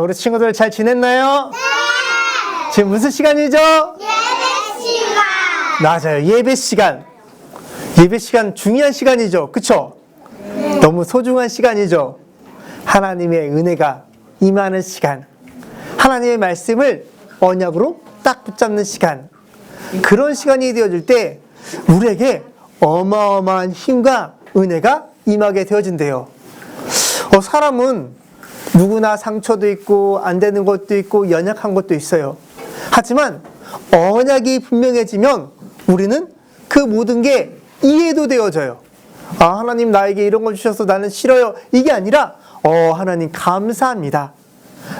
우리 친구들 잘 지냈나요? 네! 지금 무슨 시간이죠? 예배 시간! 맞아요. 예배 시간. 예배 시간 중요한 시간이죠. 그쵸? 너무 소중한 시간이죠. 하나님의 은혜가 임하는 시간. 하나님의 말씀을 언약으로 딱 붙잡는 시간. 그런 시간이 되어질 때 우리에게 어마어마한 힘과 은혜가 임하게 되어진대요. 사람은 누구나 상처도 있고 안 되는 것도 있고 연약한 것도 있어요. 하지만 언약이 분명해지면 우리는 그 모든 게 이해도 되어져요. 아, 하나님 나에게 이런 걸 주셔서 나는 싫어요. 이게 아니라 하나님 감사합니다.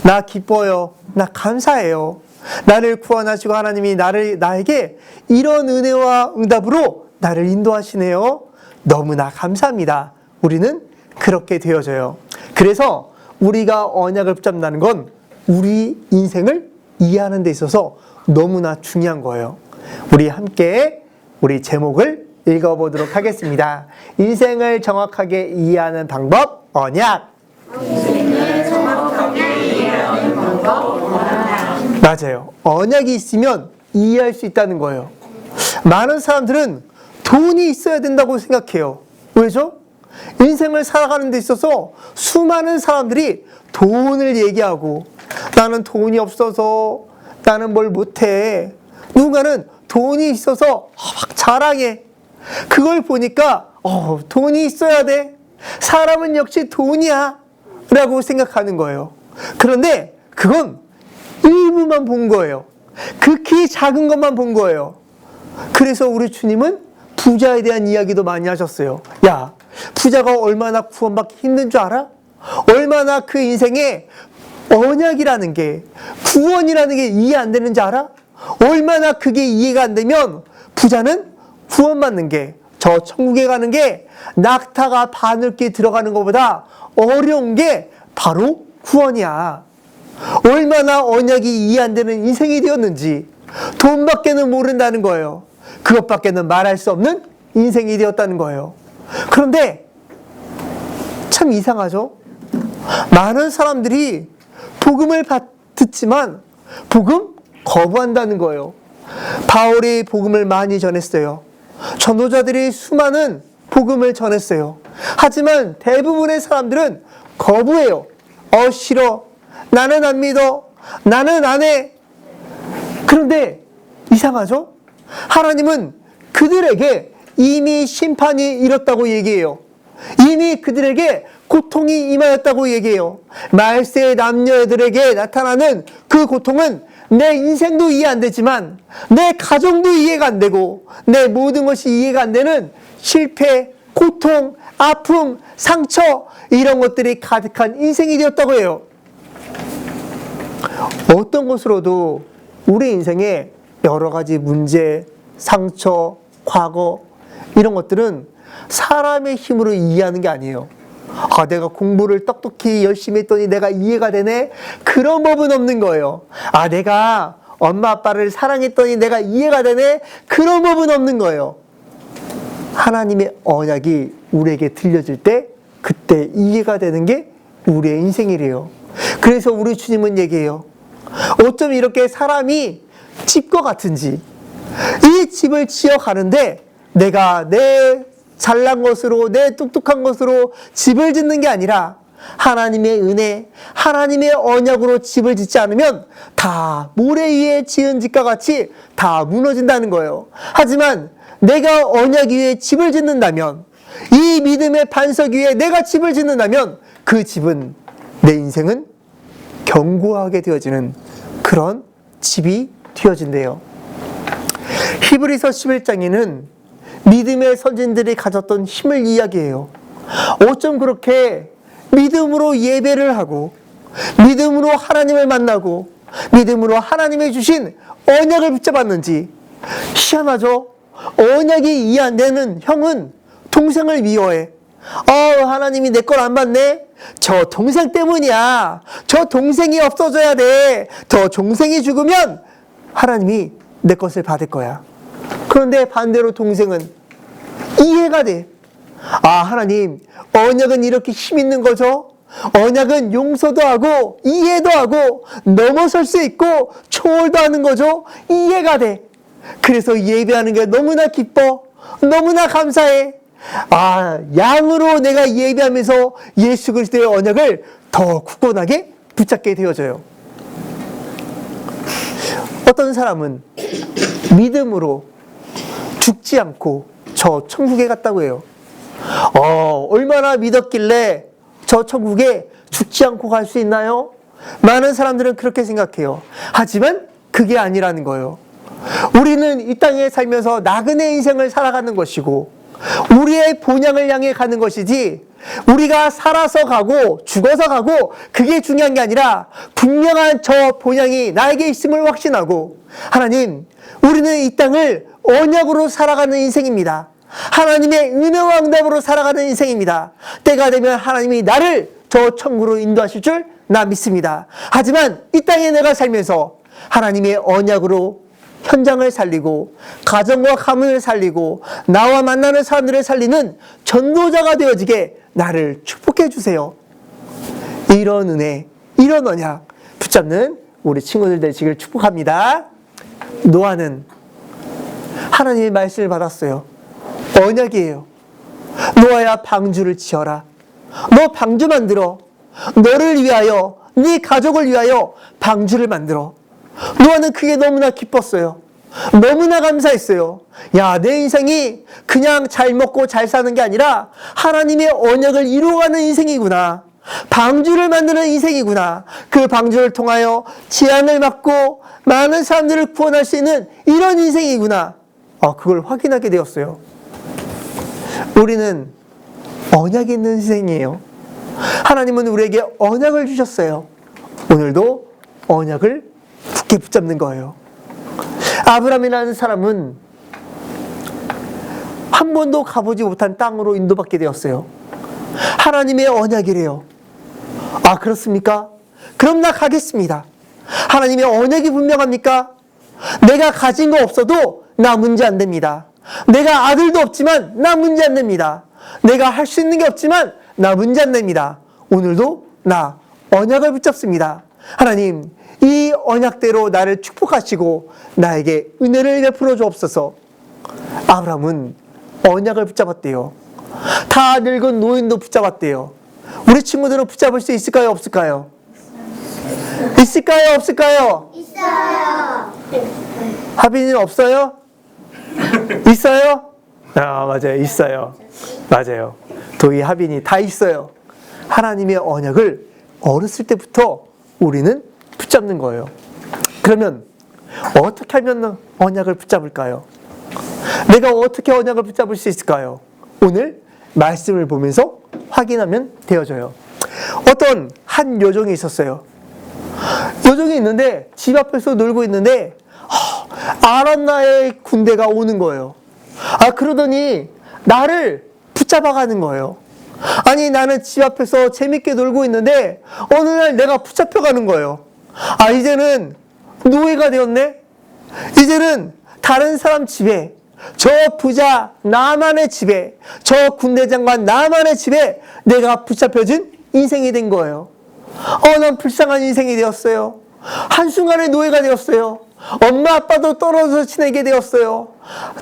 나 기뻐요. 나 감사해요. 나를 구원하시고 하나님이 나에게 이런 은혜와 응답으로 나를 인도하시네요. 너무나 감사합니다. 우리는 그렇게 되어져요. 그래서 우리가 언약을 붙잡는다는 건 우리 인생을 이해하는 데 있어서 너무나 중요한 거예요. 우리 함께 우리 제목을 읽어보도록 하겠습니다. 인생을 정확하게 이해하는 방법, 언약. 인생을 정확하게 이해하는 방법, 언약. 맞아요. 언약이 있으면 이해할 수 있다는 거예요. 많은 사람들은 돈이 있어야 된다고 생각해요. 왜죠? 인생을 살아가는 데 있어서 수많은 사람들이 돈을 얘기하고 나는 돈이 없어서 나는 뭘 못해. 누군가는 돈이 있어서 막 자랑해. 그걸 보니까 돈이 있어야 돼. 사람은 역시 돈이야 라고 생각하는 거예요. 그런데 그건 일부만 본 거예요. 극히 작은 것만 본 거예요. 그래서 우리 주님은 부자에 대한 이야기도 많이 하셨어요. 야, 부자가 얼마나 구원받기 힘든 줄 알아? 얼마나 그 인생에 언약이라는 게, 구원이라는 게 이해 안 되는지 알아? 얼마나 그게 이해가 안 되면 부자는 구원받는 게, 저 천국에 가는 게 낙타가 바늘길 들어가는 것보다 어려운 게 바로 구원이야. 얼마나 언약이 이해 안 되는 인생이 되었는지 돈밖에는 모른다는 거예요. 그것밖에는 말할 수 없는 인생이 되었다는 거예요. 그런데 참 이상하죠? 많은 사람들이 복음을 듣지만 복음 거부한다는 거예요. 바울이 복음을 많이 전했어요. 전도자들이 수많은 복음을 전했어요. 하지만 대부분의 사람들은 거부해요. 싫어. 나는 안 믿어. 나는 안 해. 그런데 이상하죠? 하나님은 그들에게 이미 심판이 이뤘다고 얘기해요. 이미 그들에게 고통이 임하였다고 얘기해요. 말세 남녀들에게 나타나는 그 고통은 내 인생도 이해 안 되지만 내 가정도 이해가 안 되고 내 모든 것이 이해가 안 되는 실패, 고통, 아픔, 상처 이런 것들이 가득한 인생이 되었다고 해요. 어떤 것으로도 우리 인생에 여러 가지 문제, 상처, 과거 이런 것들은 사람의 힘으로 이해하는 게 아니에요. 내가 공부를 똑똑히 열심히 했더니 내가 이해가 되네? 그런 법은 없는 거예요. 내가 엄마 아빠를 사랑했더니 내가 이해가 되네? 그런 법은 없는 거예요. 하나님의 언약이 우리에게 들려질 때 그때 이해가 되는 게 우리의 인생이래요. 그래서 우리 주님은 얘기해요. 어쩜 이렇게 사람이 집과 같은지. 이 집을 지어가는데 내가 내 잘난 것으로 내 똑똑한 것으로 집을 짓는 게 아니라 하나님의 은혜, 하나님의 언약으로 집을 짓지 않으면 다 모래 위에 지은 집과 같이 다 무너진다는 거예요. 하지만 내가 언약 위에 집을 짓는다면, 이 믿음의 반석 위에 내가 집을 짓는다면 그 집은, 내 인생은 견고하게 되어지는 그런 집이 되어진대요. 히브리서 11장에는 믿음의 선진들이 가졌던 힘을 이야기해요. 어쩜 그렇게 믿음으로 예배를 하고 믿음으로 하나님을 만나고 믿음으로 하나님이 주신 언약을 붙잡았는지. 희한하죠? 언약이 이해 안 되는 형은 동생을 미워해. 하나님이 내 걸 안 받네? 저 동생 때문이야. 저 동생이 없어져야 돼. 저 동생이 죽으면 하나님이 내 것을 받을 거야. 그런데 반대로 동생은 이해가 돼. 하나님, 언약은 이렇게 힘 있는 거죠? 언약은 용서도 하고 이해도 하고 넘어설 수 있고 초월도 하는 거죠. 이해가 돼. 그래서 예배하는 게 너무나 기뻐. 너무나 감사해. 양으로 내가 예배하면서 예수 그리스도의 언약을 더 굳건하게 붙잡게 되어져요. 어떤 사람은 믿음으로 죽지 않고 저 천국에 갔다고 해요. 얼마나 믿었길래 저 천국에 죽지 않고 갈 수 있나요? 많은 사람들은 그렇게 생각해요. 하지만 그게 아니라는 거예요. 우리는 이 땅에 살면서 나그네 인생을 살아가는 것이고 우리의 본향을 향해 가는 것이지 우리가 살아서 가고 죽어서 가고 그게 중요한 게 아니라 분명한 저 본향이 나에게 있음을 확신하고 하나님, 우리는 이 땅을 언약으로 살아가는 인생입니다. 하나님의 은혜와 응답으로 살아가는 인생입니다. 때가 되면 하나님이 나를 저 천국으로 인도하실 줄 나 믿습니다. 하지만 이 땅에 내가 살면서 하나님의 언약으로 현장을 살리고 가정과 가문을 살리고 나와 만나는 사람들을 살리는 전도자가 되어지게 나를 축복해 주세요. 이런 은혜, 이런 언약 붙잡는 우리 친구들 되시길 축복합니다. 노아는 하나님의 말씀을 받았어요. 언약이에요. 노아야, 방주를 지어라. 너 방주 만들어. 너를 위하여, 네 가족을 위하여 방주를 만들어. 노아는 그게 너무나 기뻤어요. 너무나 감사했어요. 내 인생이 그냥 잘 먹고 잘 사는 게 아니라 하나님의 언약을 이루어가는 인생이구나. 방주를 만드는 인생이구나. 그 방주를 통하여 재앙을 막고 많은 사람들을 구원할 수 있는 이런 인생이구나. 그걸 확인하게 되었어요. 우리는 언약이 있는 인생이에요. 하나님은 우리에게 언약을 주셨어요. 오늘도 언약을 굳게 붙잡는 거예요. 아브라함이라는 사람은 한 번도 가보지 못한 땅으로 인도받게 되었어요. 하나님의 언약이래요. 그렇습니까? 그럼 나 가겠습니다. 하나님의 언약이 분명합니까? 내가 가진 거 없어도 나 문제 안 됩니다. 내가 아들도 없지만 나 문제 안 됩니다. 내가 할 수 있는 게 없지만 나 문제 안 됩니다. 오늘도 나 언약을 붙잡습니다. 하나님, 이 언약대로 나를 축복하시고 나에게 은혜를 베풀어 주옵소서. 아브라함은 언약을 붙잡았대요. 다 늙은 노인도 붙잡았대요. 우리 친구들은 붙잡을 수 있을까요? 없을까요? 있을까요? 없을까요? 있어요. 하빈이는 없어요? 있어요? 맞아요. 있어요. 맞아요. 도희, 하빈이 다 있어요. 하나님의 언약을 어렸을 때부터 우리는 붙잡는 거예요. 그러면 어떻게 하면 언약을 붙잡을까요? 내가 어떻게 언약을 붙잡을 수 있을까요? 오늘 말씀을 보면서 확인하면 되어져요. 어떤 한 요정이 있었어요. 요정이 있는데 집 앞에서 놀고 있는데 아람나의 군대가 오는 거예요. 그러더니 나를 붙잡아가는 거예요. 아니, 나는 집 앞에서 재밌게 놀고 있는데 어느 날 내가 붙잡혀가는 거예요. 이제는 노예가 되었네? 이제는 다른 사람 집에, 저 부자 나만의 집에, 저 군대 장관 나만의 집에 내가 붙잡혀진 인생이 된 거예요. 난 불쌍한 인생이 되었어요. 한순간에 노예가 되었어요. 엄마 아빠도 떨어져서 지내게 되었어요.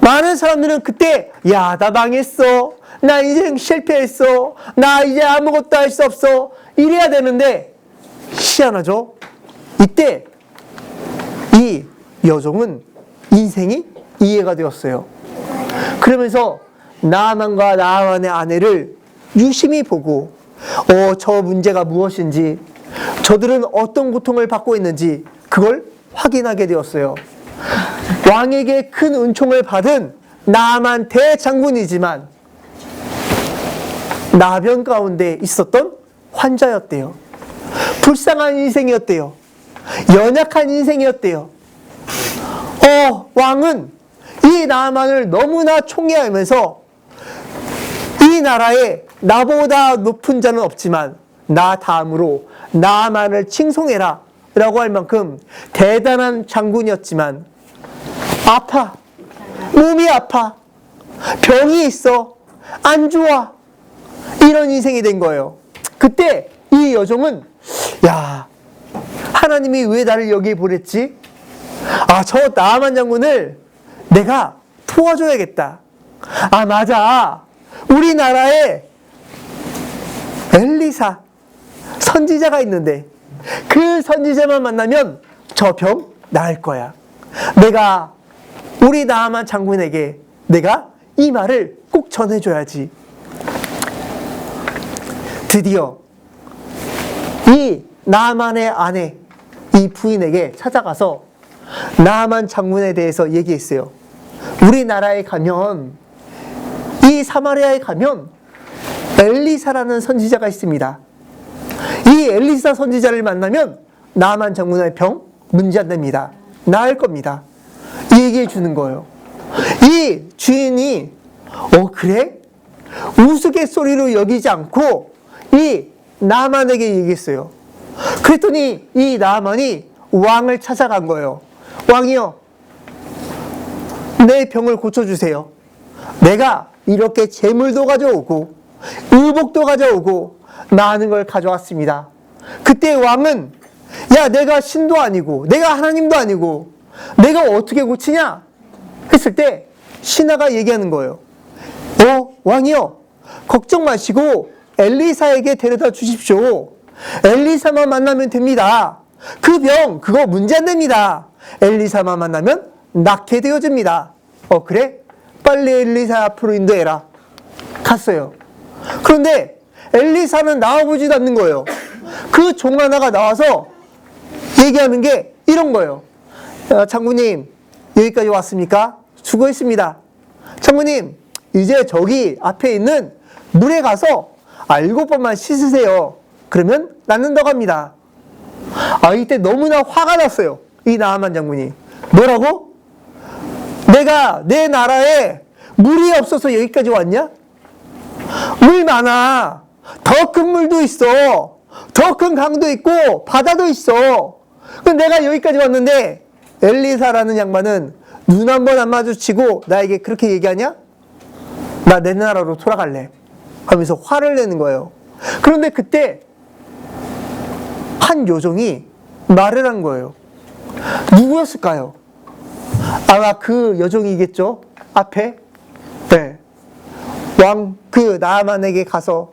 많은 사람들은 그때 나 망했어. 나 인생 실패했어. 나 이제 아무것도 할 수 없어. 이래야 되는데 희한하죠? 이때 이 여종은 인생이 이해가 되었어요. 그러면서 나만과 나만의 아내를 유심히 보고 저 문제가 무엇인지, 저들은 어떤 고통을 받고 있는지 그걸 확인하게 되었어요. 왕에게 큰 은총을 받은 나만 대장군이지만 나병 가운데 있었던 환자였대요. 불쌍한 인생이었대요. 연약한 인생이었대요. 왕은 이 나만을 너무나 총애하면서 이 나라에 나보다 높은 자는 없지만 나 다음으로 나만을 칭송해라 라고 할 만큼 대단한 장군이었지만 아파. 몸이 아파. 병이 있어. 안 좋아. 이런 인생이 된 거예요. 그때 이 여종은 야, 하나님이 왜 나를 여기에 보냈지? 아, 저 나아만 장군을 내가 도와줘야겠다. 아, 맞아. 우리나라에 엘리사 선지자가 있는데 그 선지자만 만나면 저 병 나을 거야. 내가 우리 나아만 장군에게 내가 이 말을 꼭 전해줘야지. 드디어 이 나아만의 아내, 이 부인에게 찾아가서 나아만 장군에 대해서 얘기했어요. 우리나라에 가면, 이 사마리아에 가면 엘리사라는 선지자가 있습니다. 이 엘리사 선지자를 만나면 나아만 장군의 병 문제 안 됩니다. 나을 겁니다. 얘기해 주는 거예요. 이 주인이 그래? 우스갯소리로 여기지 않고 이 나아만에게 얘기했어요. 그랬더니 이 나아만이 왕을 찾아간 거예요. 왕이요, 내 병을 고쳐주세요. 내가 이렇게 재물도 가져오고 의복도 가져오고 많은 걸 가져왔습니다. 그때 왕은 야, 내가 신도 아니고 내가 하나님도 아니고 내가 어떻게 고치냐 했을 때 신하가 얘기하는 거예요. 왕이요, 걱정 마시고 엘리사에게 데려다 주십시오. 엘리사만 만나면 됩니다. 그 병 그거 문제 안 됩니다. 엘리사만 만나면 낫게 되어집니다. 그래? 빨리 엘리사 앞으로 인도해라. 갔어요. 그런데 엘리사는 나와보지도 않는 거예요. 그 종 하나가 나와서 얘기하는 게 이런 거예요. 장군님, 여기까지 왔습니까? 수고했습니다. 장군님, 이제 저기 앞에 있는 물에 가서 7번만 씻으세요. 그러면 낫는다고 합니다. 이때 너무나 화가 났어요. 이 나아만 장군이. 뭐라고? 내가 내 나라에 물이 없어서 여기까지 왔냐? 물 많아. 더 큰 물도 있어. 더 큰 강도 있고 바다도 있어. 그럼 내가 여기까지 왔는데 엘리사라는 양반은 눈 한 번 안 마주치고 나에게 그렇게 얘기하냐? 나 내 나라로 돌아갈래 하면서 화를 내는 거예요. 그런데 그때 한 요정이 말을 한 거예요. 누구였을까요? 아마 그 여종이겠죠? 앞에 네. 왕 그 나아만에게 가서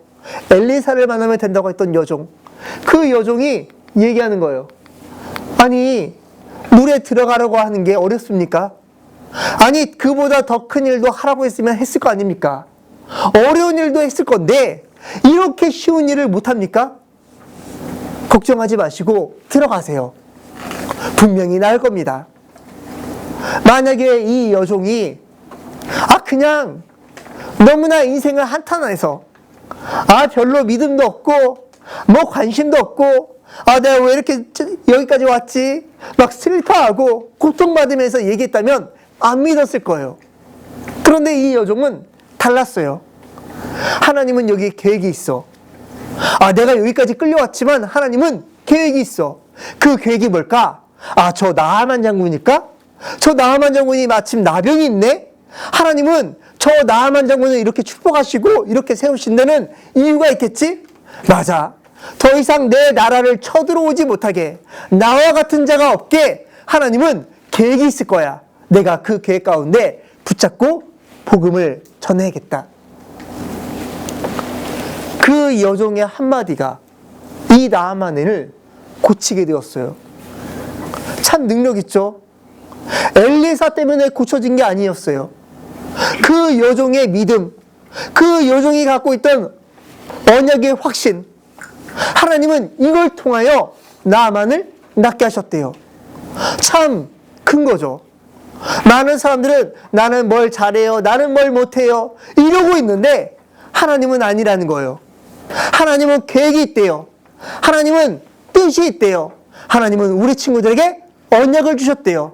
엘리사를 만나면 된다고 했던 여종. 그 여종이 얘기하는 거예요. 아니, 물에 들어가려고 하는 게 어렵습니까? 아니, 그보다 더 큰 일도 하라고 했으면 했을 거 아닙니까? 어려운 일도 했을 건데 이렇게 쉬운 일을 못합니까? 걱정하지 마시고 들어가세요. 분명히 나을 겁니다. 만약에 이 여종이 그냥 너무나 인생을 한탄해서 별로 믿음도 없고 뭐 관심도 없고 내가 왜 이렇게 여기까지 왔지? 막 슬퍼하고 고통받으면서 얘기했다면 안 믿었을 거예요. 그런데 이 여종은 달랐어요. 하나님은 여기 계획이 있어. 내가 여기까지 끌려왔지만 하나님은 계획이 있어. 그 계획이 뭘까? 저 나아만 장군일까? 저 나아만 장군이 마침 나병이 있네? 하나님은 저 나아만 장군을 이렇게 축복하시고 이렇게 세우신 데는 이유가 있겠지? 맞아. 더 이상 내 나라를 쳐들어오지 못하게, 나와 같은 자가 없게 하나님은 계획이 있을 거야. 내가 그 계획 가운데 붙잡고 복음을 전해야겠다. 그 여종의 한마디가 이 나아만을 고치게 되었어요. 참 능력 있죠? 엘리사 때문에 고쳐진 게 아니었어요. 그 여종의 믿음, 그 여종이 갖고 있던 언약의 확신, 하나님은 이걸 통하여 나아만을 낫게 하셨대요. 참 큰 거죠. 많은 사람들은 나는 뭘 잘해요, 나는 뭘 못해요 이러고 있는데 하나님은 아니라는 거예요. 하나님은 계획이 있대요. 하나님은 뜻이 있대요. 하나님은 우리 친구들에게 언약을 주셨대요.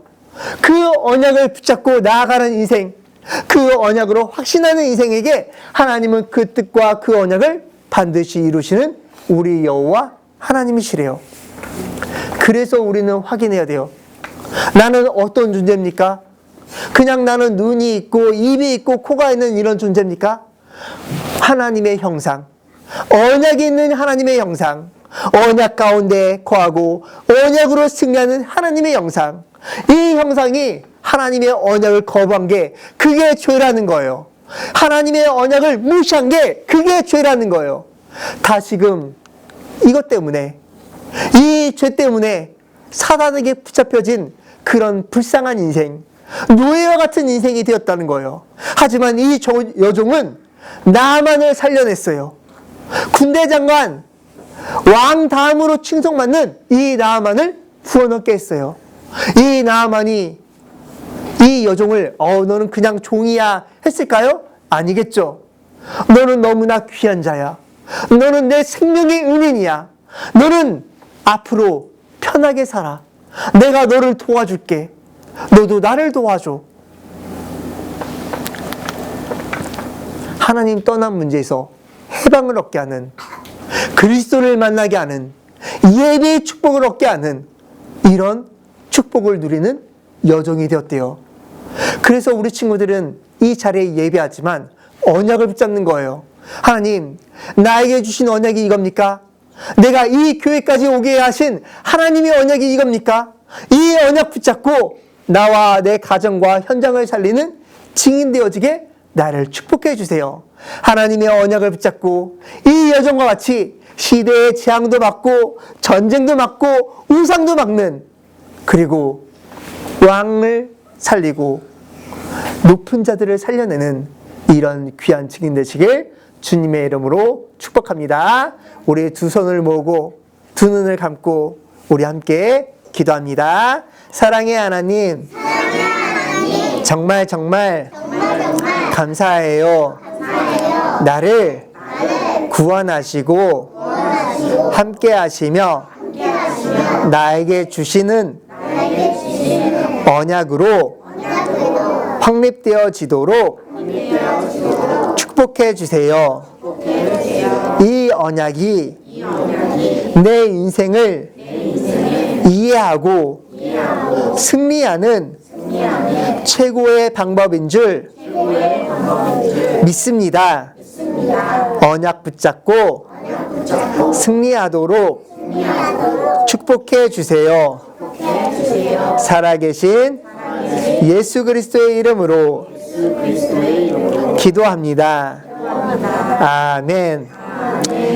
그 언약을 붙잡고 나아가는 인생, 그 언약으로 확신하는 인생에게 하나님은 그 뜻과 그 언약을 반드시 이루시는 우리 여호와 하나님이시래요. 그래서 우리는 확인해야 돼요. 나는 어떤 존재입니까? 그냥 나는 눈이 있고 입이 있고 코가 있는 이런 존재입니까? 하나님의 형상, 언약이 있는 하나님의 형상, 언약 가운데 거하고 언약으로 승리하는 하나님의 형상. 이 형상이 하나님의 언약을 거부한 게 그게 죄라는 거예요. 하나님의 언약을 무시한 게 그게 죄라는 거예요. 다시금 이것 때문에, 이 죄 때문에 사단에게 붙잡혀진 그런 불쌍한 인생, 노예와 같은 인생이 되었다는 거예요. 하지만 이 여종은 나만을 살려냈어요. 군대 장관, 왕 다음으로 칭송받는 이 나만을 구원 얻게 했어요. 이 나만이 이 여종을 너는 그냥 종이야 했을까요? 아니겠죠. 너는 너무나 귀한 자야. 너는 내 생명의 은인이야. 너는 앞으로 편하게 살아. 내가 너를 도와줄게. 너도 나를 도와줘. 하나님 떠난 문제에서 해방을 얻게 하는, 그리스도를 만나게 하는, 예배의 축복을 얻게 하는 이런 축복을 누리는 여종이 되었대요. 그래서 우리 친구들은 이 자리에 예배하지만 언약을 붙잡는 거예요. 하나님, 나에게 주신 언약이 이겁니까? 내가 이 교회까지 오게 하신 하나님의 언약이 이겁니까? 이 언약 붙잡고 나와 내 가정과 현장을 살리는 증인 되어지게 나를 축복해 주세요. 하나님의 언약을 붙잡고 이 여종과 같이 시대의 재앙도 막고 전쟁도 막고 우상도 막는, 그리고 왕을 살리고 높은 자들을 살려내는 이런 귀한 증인 되시길 주님의 이름으로 축복합니다. 우리 두 손을 모으고 두 눈을 감고 우리 함께 기도합니다. 사랑의 하나님, 정말 감사해요. 나를 구원하시고 함께 하시며 나에게 주시는 언약으로 확립되어지도록 축복해 주세요. 이 언약이 내 인생을 이해하고 승리하는 최고의 방법인 줄 믿습니다. 언약 붙잡고 승리하도록 축복해 주세요. 살아계신 예수 그리스도의 이름으로 기도합니다. 아멘.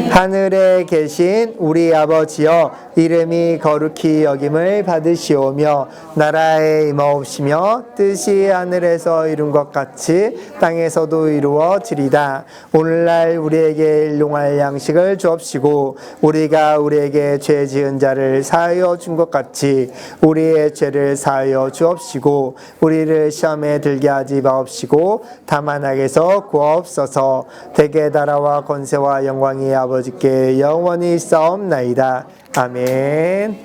하늘에 계신 우리 아버지여, 이름이 거룩히 여김을 받으시오며 나라에 임하옵시며 뜻이 하늘에서 이룬 것 같이 땅에서도 이루어지리다. 오늘날 우리에게 일용할 양식을 주옵시고 우리가 우리에게 죄 지은 자를 사하여 준 것 같이 우리의 죄를 사하여 주옵시고 우리를 시험에 들게 하지 마옵시고 다만 악에서 구하옵소서. 대개 나라와 권세와 영광이 아버지께 영원히 있사옵나이다. 아멘.